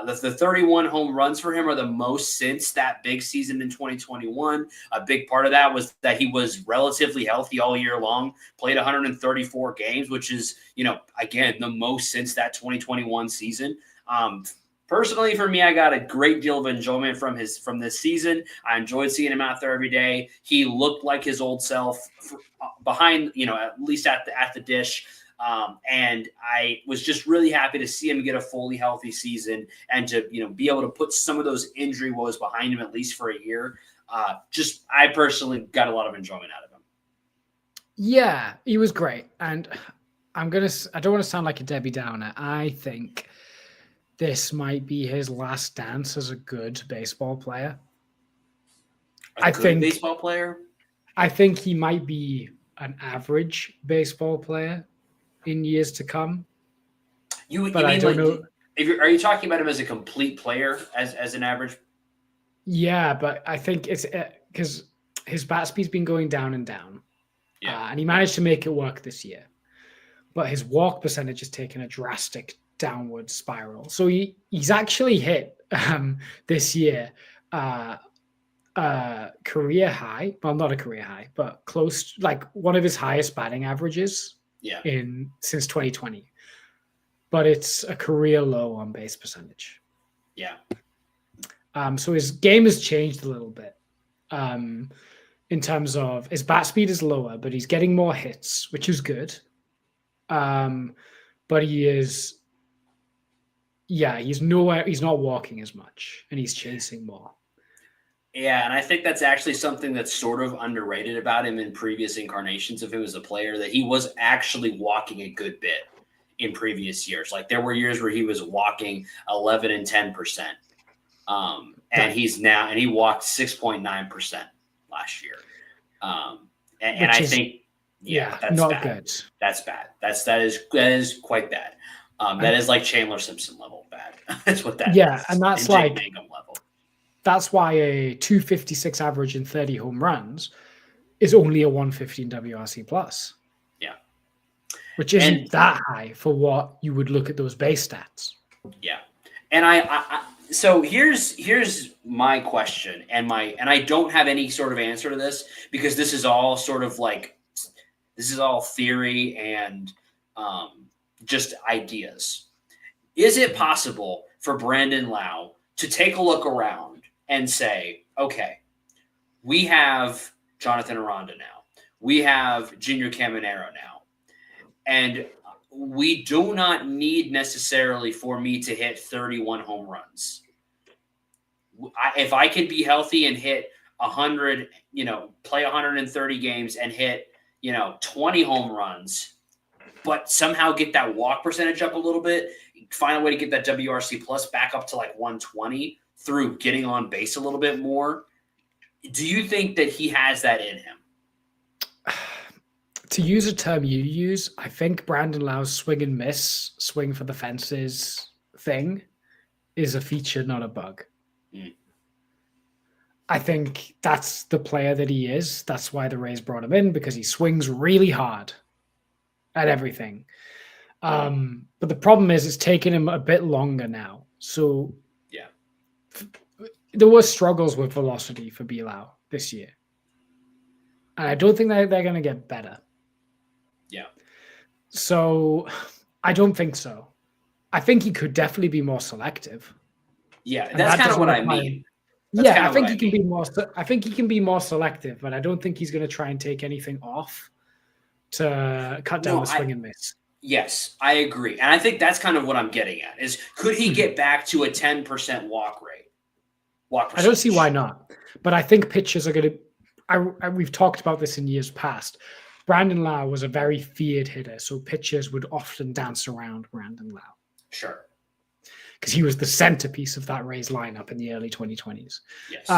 The 31 home runs for him are the most since that big season in 2021. A big part of that was that he was relatively healthy all year long, played 134 games, which is, again, the most since that 2021 season. Personally, for me, I got a great deal of enjoyment from this season. I enjoyed seeing him out there every day. He looked like his old self behind, at least at the dish. And I was just really happy to see him get a fully healthy season and to, be able to put some of those injury woes behind him, at least for a year. I personally got a lot of enjoyment out of him. Yeah, he was great. And I don't want to sound like a Debbie Downer. I think this might be his last dance as a good baseball player. Baseball player? I think he might be an average baseball player in years to come. I don't know. Are you talking about him as a complete player, as an average? Yeah, but I think it's because his bat speed's been going down and down. Yeah, and he managed to make it work this year. But his walk percentage has taken a drastic downward spiral. So he's actually hit this year career high. Well, not a career high, but close, like one of his highest batting averages. Since 2020, but it's a career low on base percentage. Yeah. So his game has changed a little bit. In terms of his bat speed is lower, but he's getting more hits, which is good. But he's not walking as much, and he's chasing more. Yeah, and I think that's actually something that's sort of underrated about him in previous incarnations of him as a player, that he was actually walking a good bit in previous years. Like there were years where he was walking 11 and 10%. And he walked 6.9% last year. And I think, that's not bad. Good. That's bad. That is quite bad. That is like Chandler Simpson level bad. That's what that is. Yeah, and that's like Mangum level. That's why a 256 average and 30 home runs is only a 115 WRC plus. Yeah. Which isn't that high for what you would look at those base stats. Yeah. And so here's my question, and I don't have any sort of answer to this, because this is all sort of like, this is all theory and just ideas. Is it possible for Brandon Lowe to take a look around and say, okay, we have Jonathan Aranda now. We have Junior Caminero now. And we do not need necessarily for me to hit 31 home runs. If I could be healthy and hit 100, play 130 games and hit, 20 home runs, but somehow get that walk percentage up a little bit, find a way to get that WRC plus back up to like 120, through getting on base a little bit more. Do you think that he has that in him? To use a term you use, I think Brandon Lowe's swing and miss, swing for the fences thing is a feature, not a bug. I think that's the player that he is. That's why the Rays brought him in, because he swings really hard at everything. But the problem is it's taken him a bit longer now. So yeah, there were struggles with velocity for BLowe this year. And I don't think they're going to get better. Yeah. So I don't think so. I think he could definitely be more selective. Yeah, that's kind of what I mean. I think he can be more. I think he can be more selective, but I don't think he's going to try and take anything off to cut down the swing and miss. Yes, I agree, and I think that's kind of what I'm getting at. Is could he get back to a 10% walk rate? I don't see why not, but I think pitchers are going to. We've talked about this in years past. Brandon Lowe was a very feared hitter, so pitchers would often dance around Brandon Lowe. Sure. Because he was the centerpiece of that Rays lineup in the early 2020s. Yes.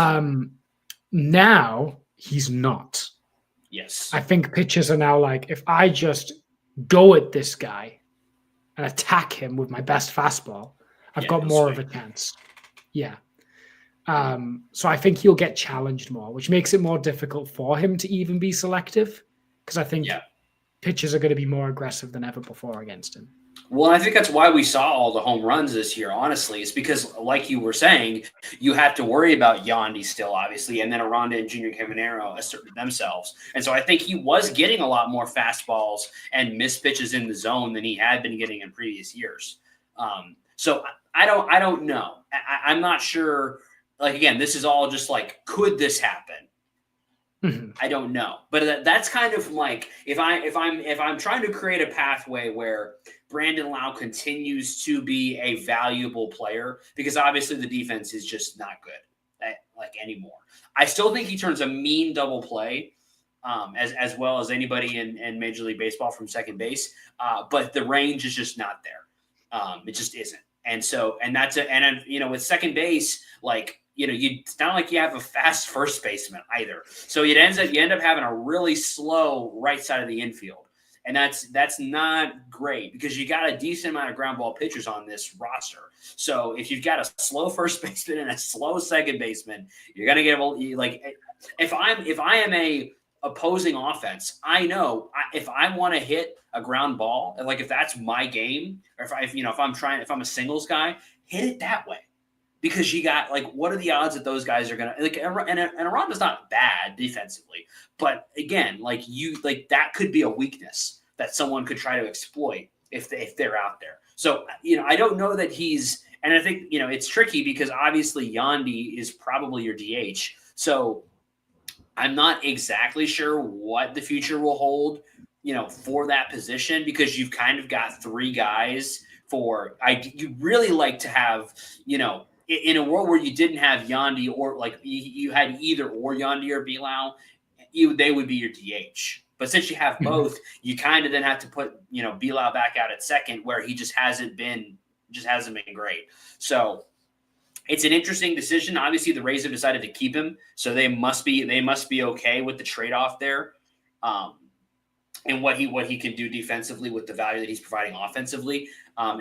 Now he's not. Yes. I think pitchers are now like, if I just go at this guy and attack him with my best fastball, I've got more of a chance. Yeah. So I think he'll get challenged more, which makes it more difficult for him to even be selective. Because I think pitchers are going to be more aggressive than ever before against him. Well, I think that's why we saw all the home runs this year, honestly, is because, like you were saying, you have to worry about Yandy still, obviously, and then Aranda and Junior Caminero asserted themselves. And so I think he was getting a lot more fastballs and missed pitches in the zone than he had been getting in previous years. So I don't know. I'm not sure. Like, again, this is all just like, could this happen? Mm-hmm. I don't know, but that's kind of like if I'm trying to create a pathway where Brandon Lowe continues to be a valuable player, because obviously the defense is just not good anymore. I still think he turns a mean double play, as well as anybody in Major League Baseball from second base, but the range is just not there. It just isn't, and with second base, it's not like you have a fast first baseman either. So you end up having a really slow right side of the infield. And that's not great, because you got a decent amount of ground ball pitchers on this roster. So if you've got a slow first baseman and a slow second baseman, you're going to get if I am a opposing offense, I know if I want to hit a ground ball, if that's my game, or if I'm a singles guy, hit it that way. Because you got what are the odds that those guys are gonna and Aranda's not bad defensively, but again, that could be a weakness that someone could try to exploit if they're out there. So I don't know that he's, and I think it's tricky because obviously Yandy is probably your DH. So I'm not exactly sure what the future will hold, for that position, because you've kind of got three guys you'd really like to have, in a world where you didn't have Yandy, or you had either or Yandy or BLowe, they would be your DH. But since you have both, you kind of then have to put BLowe back out at second, where he just hasn't been great. So it's an interesting decision. Obviously, the Rays have decided to keep him, so they must be okay with the trade-off there, and what he can do defensively with the value that he's providing offensively.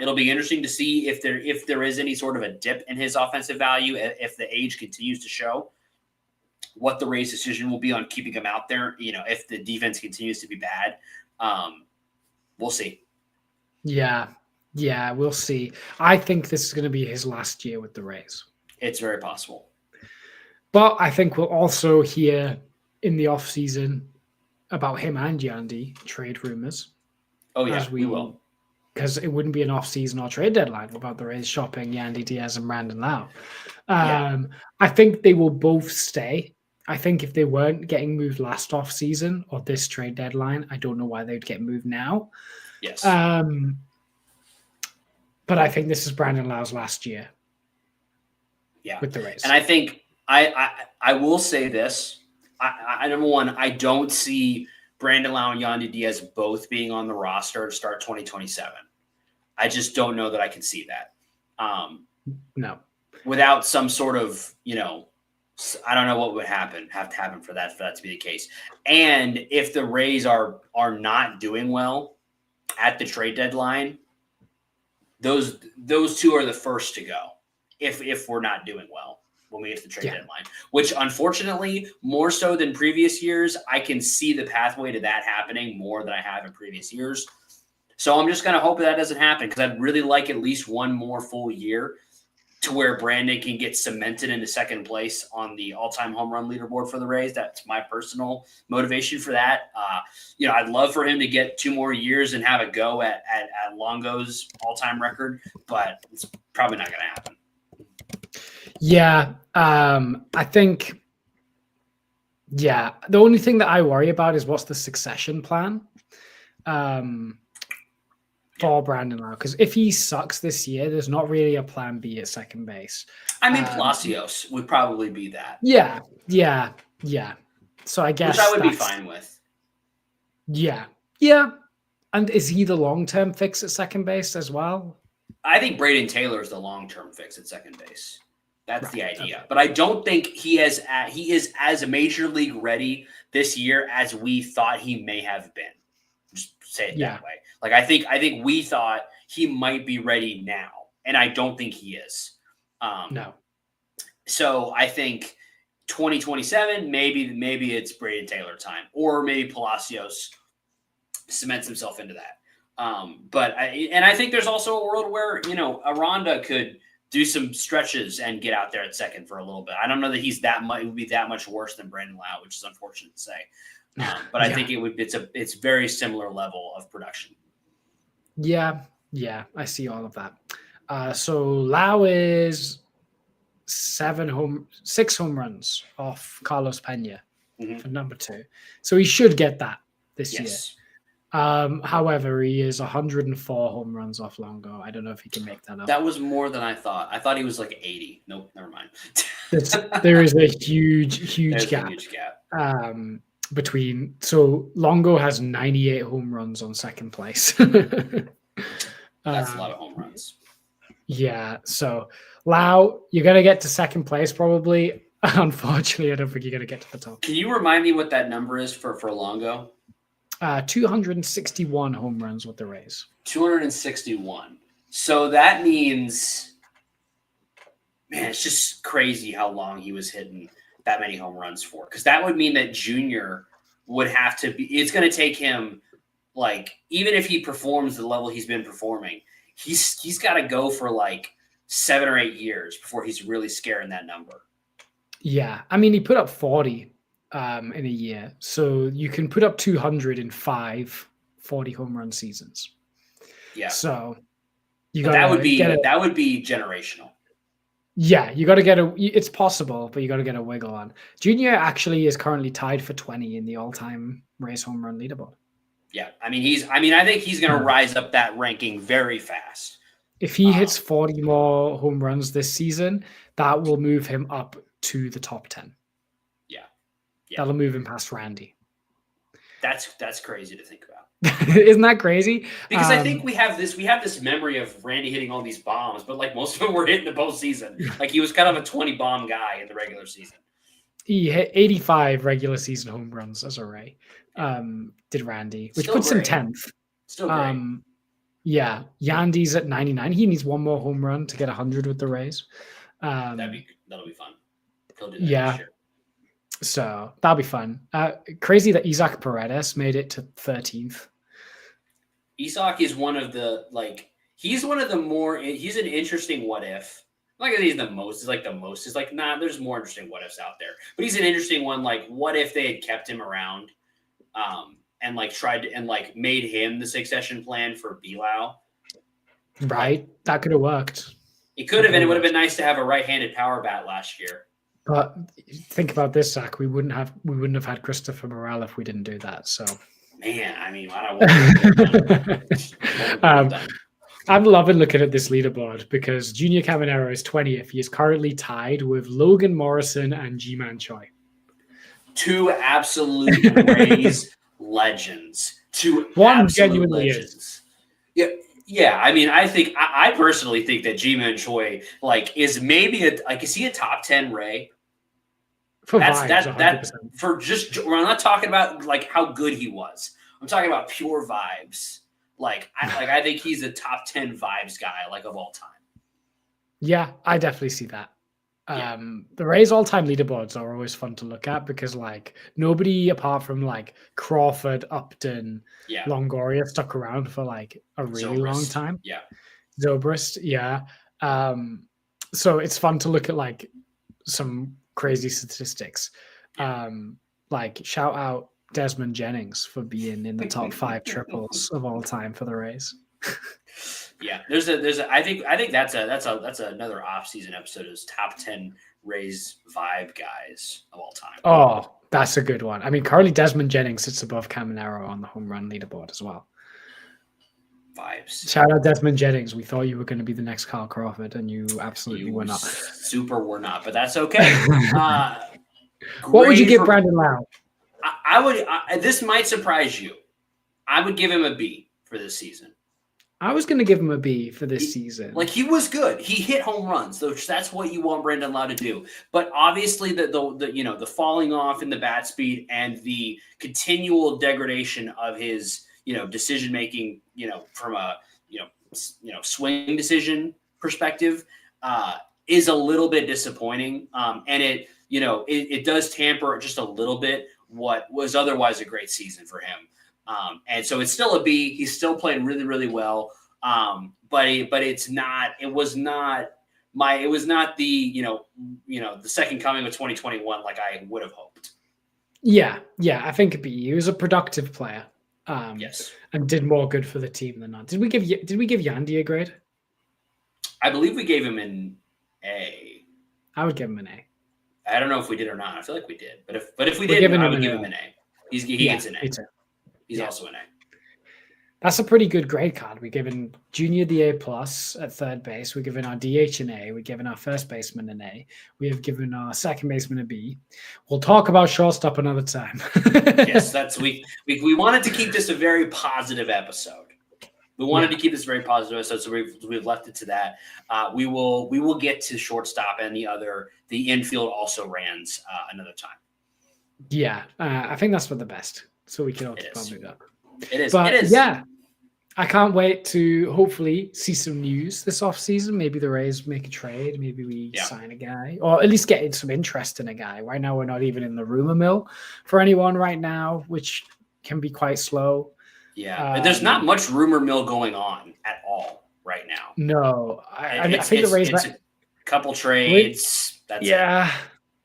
It'll be interesting to see if there is any sort of a dip in his offensive value, if the age continues to show, what the Rays' decision will be on keeping him out there. If the defense continues to be bad, we'll see. Yeah, we'll see. I think this is going to be his last year with the Rays. It's very possible. But I think we'll also hear in the offseason about him and Yandy trade rumors. Oh, yeah, we will. Because it wouldn't be an off-season or trade deadline without the Rays shopping Yandy Diaz and Brandon Lowe. I think they will both stay. I think if they weren't getting moved last off-season or this trade deadline, I don't know why they'd get moved now. Yes. But I think this is Brandon Lowe's last year. Yeah. With the Rays. And I think I will say this. Number one, I don't see Brandon Lowe and Yandy Diaz both being on the roster to start 2027. I just don't know that I can see that. No. Without some sort of, I don't know what would have to happen for that to be the case. And if the Rays are not doing well at the trade deadline, those two are the first to go if we're not doing well. when we get to the trade deadline, which unfortunately, more so than previous years, I can see the pathway to that happening more than I have in previous years. So I'm just going to hope that doesn't happen because I'd really like at least one more full year to where Brandon can get cemented into second place on the all-time home run leaderboard for the Rays. That's my personal motivation for that. I'd love for him to get 2 more years and have a go at Longo's all-time record, but it's probably not going to happen. Yeah, I think, the only thing that I worry about is what's the succession plan for Brandon Lowe. Because if he sucks this year, there's not really a plan B at second base. I mean, Palacios would probably be that. Yeah. So I guess which I would be fine with. Yeah. And is he the long-term fix at second base as well? I think Braden Taylor is the long-term fix at second base. That's the idea. Okay. But I don't think he is as major league ready this year as we thought he may have been. Just say it that way. Like I think we thought he might be ready now, and I don't think he is. No. So I think 2027, maybe it's Braden Taylor time, or maybe Palacios cements himself into that. But I think there's also a world where Aranda could do some stretches and get out there at second for a little bit. I don't know that would be that much worse than Brandon Lowe, which is unfortunate to say. But I think it's very similar level of production. Yeah, I see all of that. So Lowe is 6 home runs off Carlos Pena for number 2. So he should get that this year. However, he is 104 home runs off Longo. I don't know if he can make that up. That was more than I thought. I thought he was like 80. Nope, never mind. There is a huge gap. Between. So Longo has 98 home runs on second place. That's a lot of home runs. Yeah. So Lowe, you're gonna get to second place probably. Unfortunately, I don't think you're gonna get to the top. Can you remind me what that number is for Longo? 261 home runs with the Rays. 261. So that means, man, it's just crazy how long he was hitting that many home runs for. Because that would mean that Junior would have to be. It's going to take him, like, even if he performs the level he's been performing, he's got to go for like 7 or 8 years before he's really scaring that number. Yeah, I mean, he put up 40. In a year. So you can put up 200 in 5 40 home run seasons. Yeah. So that would be generational. Yeah, you got to get it's possible, but you got to get a wiggle on. Junior actually is currently tied for 20 in the all-time Rays home run leaderboard. Yeah. I think he's going to rise up that ranking very fast. If he hits 40 more home runs this season, that will move him up to the top 10. Yeah. That'll move him past Randy. That's crazy to think about. Isn't that crazy? Because I think we have this memory of Randy hitting all these bombs, but like most of them were hit in the postseason. Like he was kind of a 20 bomb guy in the regular season. He hit 85 regular season home runs as a Ray. Did Randy, which puts him 10th. Still great. Yeah, Yandy's at 99. He needs one more home run to get 100 with the Rays. That'll be fun. He'll do that for sure. So that'll be fun. Crazy that Isaac Paredes made it to 13th. Isaac is one of the he's an interesting what if. Like he's the most. It's like there's more interesting what ifs out there. But he's an interesting one. Like what if they had kept him around, and tried to made him the succession plan for BLowe. Right, that could have worked. It could have, and it would have been nice to have a right-handed power bat last year. But think about this, Zach. We wouldn't have had Christopher Morel if we didn't do that. So, man, I mean, I don't want I'm loving looking at this leaderboard because Junior Caminero is 20th. He is currently tied with Logan Morrison and Ji-Man Choi. 2 absolute Rays legends. 2 One absolute genuinely legends. Yeah. Yeah, I mean, I personally think that Ji-Man Choi is maybe is he a top 10 Ray? For vibes, we're not talking about how good he was. I'm talking about pure vibes. I think he's a top 10 vibes guy of all time. Yeah, I definitely see that. The Rays all-time leaderboards are always fun to look at because like nobody apart from like Crawford, Upton, Longoria stuck around for like a really long time. Yeah. Zobrist, yeah. So it's fun to look at like some crazy statistics. Like shout out Desmond Jennings for being in the top 5 triples of all time for the Rays. Yeah, I think that's another off-season episode is top 10 Rays vibe guys of all time. Oh, that's a good one. I mean, currently Desmond Jennings sits above Caminero on the home run leaderboard as well. Vibes. Shout out Desmond Jennings. We thought you were going to be the next Carl Crawford, and you absolutely were not. Super were not, but that's okay. What would you give Brandon Lowe? I would. This might surprise you. I would give him a B for this season. I was going to give him a B for this season. Like he was good. He hit home runs. That's what you want Brandon Lowe to do. But obviously the falling off in the bat speed and the continual degradation of his decision making from a swing decision perspective is a little bit disappointing. And it does tamper just a little bit what was otherwise a great season for him. And so it's still a B. He's still playing really, really well. But it was not the the second coming of 2021 like I would have hoped. Yeah, I think a B. He was a productive player. Yes, and did more good for the team than not. Did we give Yandy a grade? I believe we gave him an A. I would give him an A. I don't know if we did or not. I feel like we did, but if we did, I would give him an A. He gets an A. He's also an A. That's a pretty good grade card. We're giving Junior the A+ at third base. We're giving our DH an A. We're giving our first baseman an A. We have given our second baseman a B. We'll talk about shortstop another time. Yes, we wanted to keep this a very positive episode. We wanted to keep this a very positive episode, so we've left it to that. We will get to shortstop and the infield also rans another time. Yeah, I think that's for the best. So we can all keep on moving up. It is. But it is. Yeah, I can't wait to hopefully see some news this offseason. Maybe the Rays make a trade. Maybe we sign a guy, or at least get some interest in a guy. Right now, we're not even in the rumor mill for anyone right now, which can be quite slow. Yeah, there's not much rumor mill going on at all right now. No, I think the Rays. It's a couple trades. That's it.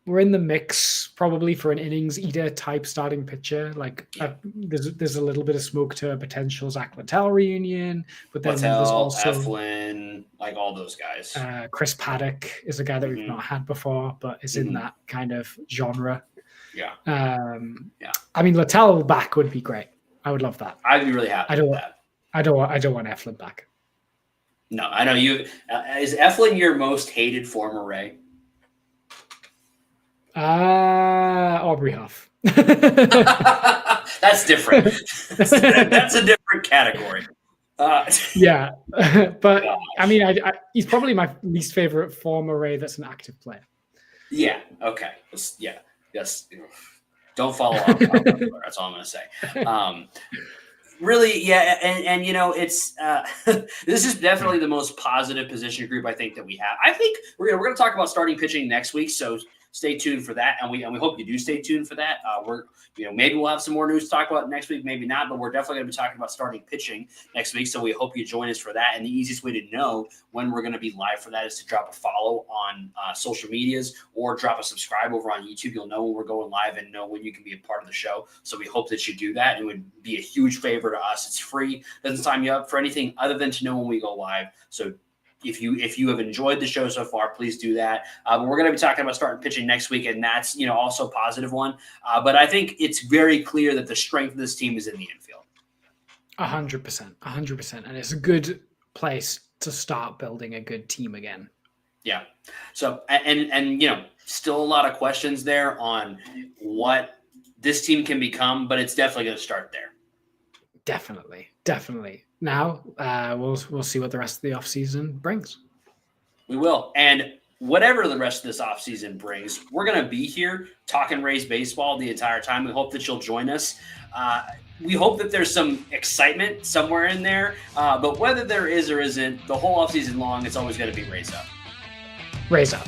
We're in the mix probably for an innings eater type starting pitcher. Like there's a little bit of smoke to a potential Zach Littell reunion, but then there's also Eflin, like all those guys. Chris Paddock is a guy that we've not had before, but is in that kind of genre. Yeah. I mean, Littell back would be great. I would love that. I'd be really happy with that. I don't want Eflin back. No, I know you. Is Eflin your most hated former Ray? Aubrey Huff. That's different. That's a different category. Yeah, but gosh. I mean, he's probably my least favorite former Ray that's an active player. Yeah. Okay. Yeah. Yes. Don't follow up. That's all I'm going to say. Really, yeah, and it's this is definitely the most positive position group I think that we have. I think we're going to talk about starting pitching next week, so stay tuned for that, and we hope you do stay tuned for that. Maybe we'll have some more news to talk about next week, maybe not, but we're definitely going to be talking about starting pitching next week. So we hope you join us for that. And the easiest way to know when we're going to be live for that is to drop a follow on social medias or drop a subscribe over on YouTube. You'll know when we're going live and know when you can be a part of the show. So we hope that you do that. It would be a huge favor to us. It's free, doesn't sign you up for anything other than to know when we go live. So if you have enjoyed the show so far, please do that. But we're going to be talking about starting pitching next week, and that's also a positive one. But I think it's very clear that the strength of this team is in the infield. 100%, and it's a good place to start building a good team again. Yeah. So and still a lot of questions there on what this team can become, but it's definitely going to start there. Definitely. Now we'll see what the rest of the offseason brings. We will. And whatever the rest of this offseason brings, we're going to be here talking Rays baseball the entire time. We hope that you'll join us. We hope that there's some excitement somewhere in there. But whether there is or isn't, the whole offseason long, it's always going to be Rays Up. Rays Up.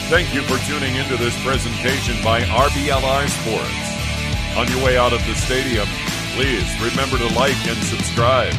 Thank you for tuning into this presentation by RBLR Sports. On your way out of the stadium, please remember to like and subscribe.